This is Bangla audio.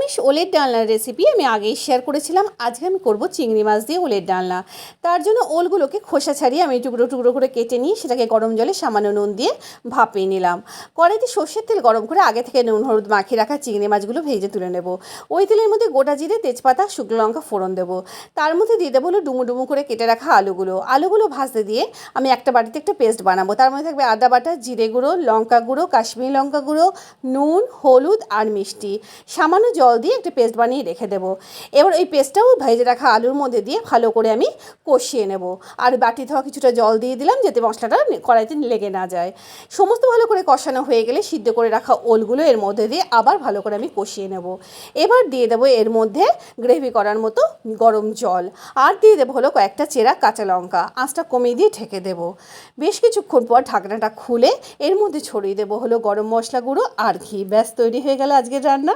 নিরামিষ ওলের ডালনার রেসিপি আমি আগেই শেয়ার করেছিলাম। আজকে আমি করব চিংড়ি মাছ দিয়ে ওলের ডালনা। তার জন্য ওলগুলোকে খোসা ছাড়িয়ে আমি টুকরো টুকরো করে কেটে নিয়ে সেটাকে গরম জলে সামান্য নুন দিয়ে ভাপিয়ে নিলাম। কড়াইতে সর্ষের তেল গরম করে আগে থেকে নুন হলুদ মাখিয়ে রাখা চিংড়ি মাছগুলো ভেজে তুলে নেব। ওই তেলের মধ্যে গোটা জিরে তেজপাতা শুকনো লঙ্কা ফোড়ন দেবো। তার মধ্যে দিয়ে দেবো হলো ডুমো ডুমো করে কেটে রাখা আলুগুলো ভাজতে দিয়ে আমি একটা বাটিতে একটা পেস্ট বানাবো। তার মধ্যে থাকবে আদা বাটা, জিরে গুঁড়ো, লঙ্কা গুঁড়ো, কাশ্মীরি লঙ্কা গুঁড়ো, নুন, হলুদ আর মিষ্টি। সামান্য জল দিয়ে একটা পেস্ট বানিয়ে রেখে দেবো। এবার ওই পেস্টটাও ভেজে রাখা আলুর মধ্যে দিয়ে ভালো করে আমি কষিয়ে নেব। আর বাটি ধোয়া কিছুটা জল দিয়ে দিলাম যাতে মশলাটা কড়াইতে লেগে না যায়। সমস্ত ভালো করে কষানো হয়ে গেলে সিদ্ধ করে রাখা ওলগুলো এর মধ্যে দিয়ে আবার ভালো করে আমি কষিয়ে নেব। এবার দিয়ে দেবো এর মধ্যে গ্রেভি করার মতো গরম জল, আর দিয়ে দেবো হলো কয়েকটা চেরা কাঁচা লঙ্কা। আঁচটা কমিয়ে দিয়ে ঢেকে দেবো। বেশ কিছুক্ষণ পর ঢাকনাটা খুলে এর মধ্যে ছড়িয়ে দেবো হলো গরম মশলা গুঁড়ো আর ঘি। ব্যাস তৈরি হয়ে গেল আজকের রান্না।